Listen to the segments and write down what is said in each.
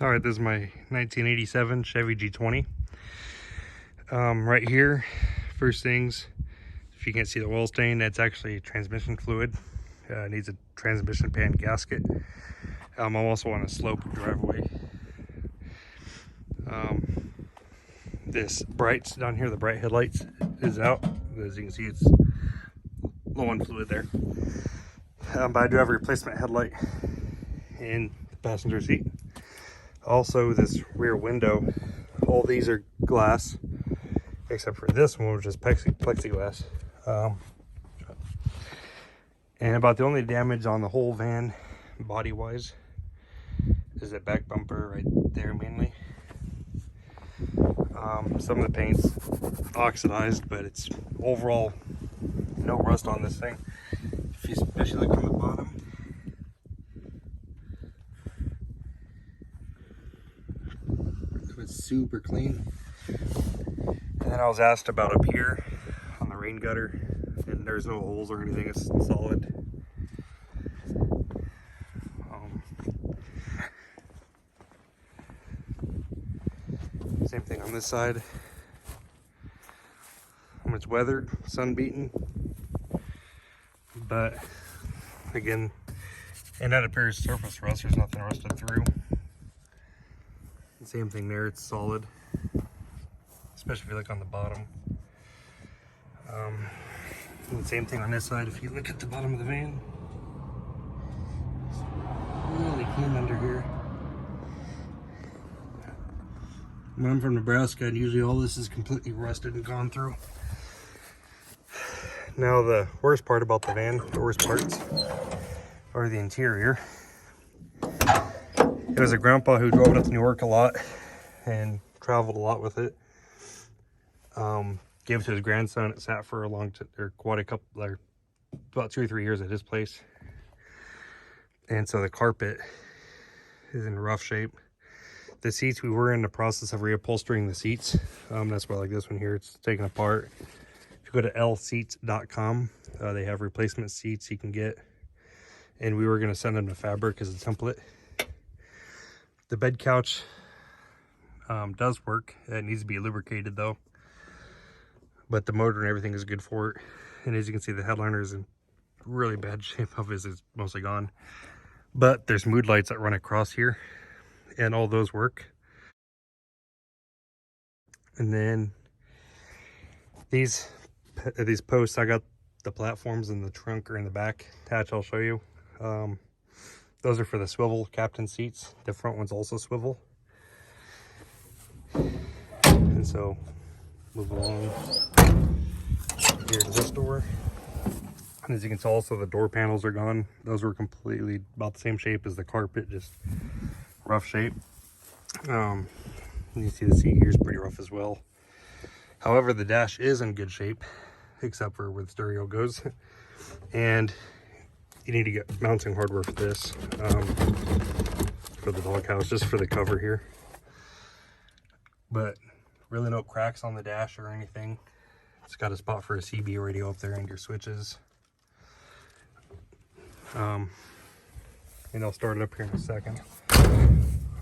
All right, this is my 1987 Chevy G20. Right here, first things, if you can't see the oil stain, that's actually transmission fluid. It needs a transmission pan gasket. I'm also on a slope driveway. This brights down here, the bright headlights is out. As you can see, it's low on fluid there. But I do have a replacement headlight in the passenger seat. Also, this rear window, all these are glass except for this one, which is plexiglass. And about the only damage on the whole van, body wise, is that back bumper right there mainly. Some of the paint's oxidized, but it's overall no rust on this thing. If you especially look on the bottom, it's super clean. And then I was asked about up here on the rain gutter, and there's no holes or anything, it's solid. Same thing on this side. It's weathered, sun beaten, but again, and that appears surface rust, there's nothing rusted through. Same thing there, it's solid, especially if you look on the bottom. And same thing on this side, if you look at the bottom of the van, it's really clean under here. When I'm from Nebraska, and usually all this is completely rusted and gone through. Now the worst part about the van, the worst parts, are the interior. It was a grandpa who drove it up to New York a lot and traveled a lot with it. Gave it to his grandson. It sat for a long time, or quite a couple, like about 2 or 3 years at his place. And so the carpet is in rough shape. The seats, we were in the process of reupholstering the seats. That's why, like this one here, it's taken apart. If you go to lseats.com, they have replacement seats you can get. And we were going to send them to Fabric as a template. The bed couch does work. It needs to be lubricated though. But the motor and everything is good for it. And as you can see, the headliner is in really bad shape. Of it is mostly gone. But there's mood lights that run across here, and all those work. And then these posts, I got the platforms in the trunk or in the back attached. I'll show you. Those are for the swivel captain seats. The front one's also swivel. And so move along here to this door. And as you can tell, also the door panels are gone. Those were completely about the same shape as the carpet, just rough shape. You see the seat here is pretty rough as well. However, the dash is in good shape, except for where the stereo goes. And you need to get mounting hardware for this, for the doghouse, just for the cover here. But really no cracks on the dash or anything. It's got a spot for a CB radio up there and your switches. And I'll start it up here in a second.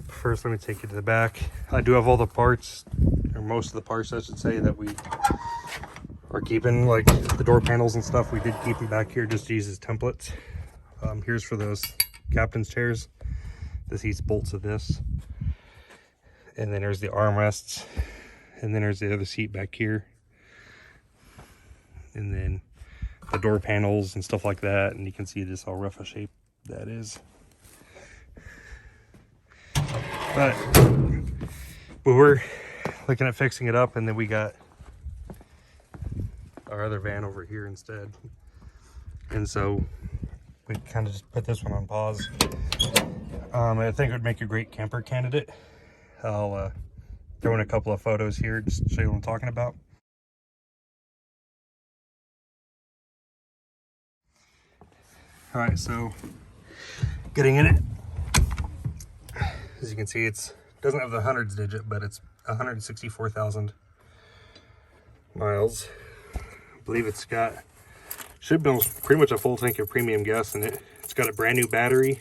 First, let me take you to the back. I do have all the parts, or most of the parts I should say, that we are keeping, like the door panels and stuff. We did keep them back here just to use as templates. Here's for those captain's chairs. The seats bolts of this. And then there's the armrests. And then there's the other seat back here. And then the door panels and stuff like that. And you can see just how rough a shape that is. But we were looking at fixing it up, and then we got our other van over here instead. And so we kind of just put this one on pause. I think it would make a great camper candidate. I'll throw in a couple of photos here just to show you what I'm talking about. All right, so getting in it. As you can see, it doesn't have the hundreds digit, but it's 164,000 miles. I believe it's got, should be pretty much a full tank of premium gas in it. It's got a brand new battery.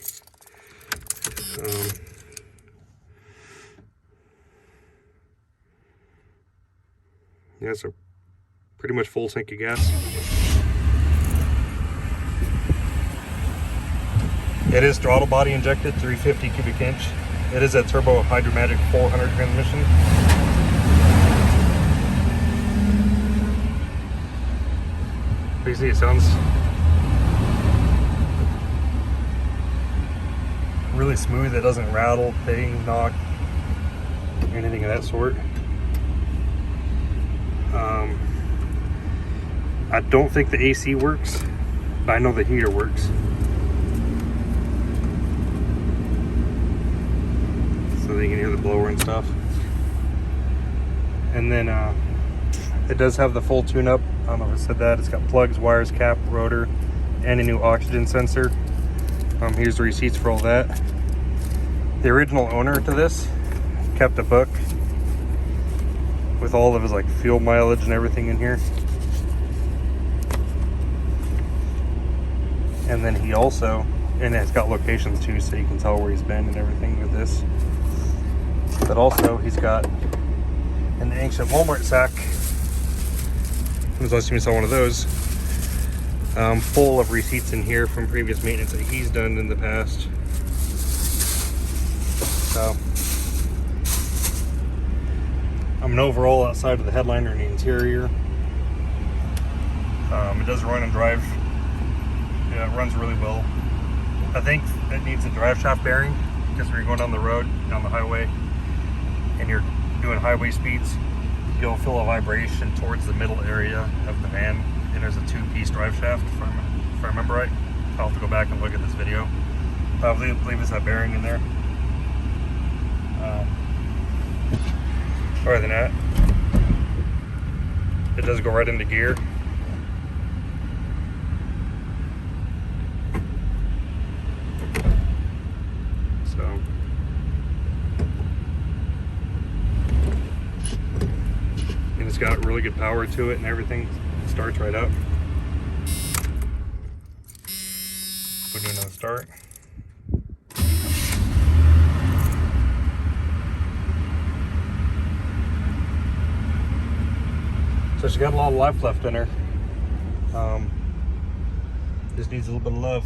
Yeah, so pretty much full tank of gas. It is throttle body injected, 350 cubic inch. It is a turbo hydromatic 400 transmission. You see, it sounds really smooth. It doesn't rattle, ping, knock, or anything of that sort. I don't think the AC works, but I know the heater works. So that you can hear the blower and stuff. And then it does have the full tune-up. I don't know if I said that. It's got plugs, wires, cap, rotor, and a new oxygen sensor. Here's the receipts for all that. The original owner to this kept a book with all of his like fuel mileage and everything in here. And then he also, and it's got locations too, so you can tell where he's been and everything with this. But also he's got an ancient Walmart sack. When was the last time you saw one of those? Full of receipts in here from previous maintenance that he's done in the past. So, an overall outside of the headliner and the interior. It does run and drive. Yeah, it runs really well. I think it needs a drive shaft bearing because when you're going down the road, down the highway, and you're doing highway speeds, you'll feel a vibration towards the middle area of the van. And there's a 2-piece drive shaft, if I remember right. I'll have to go back and look at this video. I believe there's that bearing in there. Other than that, it does go right into gear. So, and it's got really good power to it and everything. It starts right up. We'll do another start. So she's got a lot of life left in her. Just needs a little bit of love.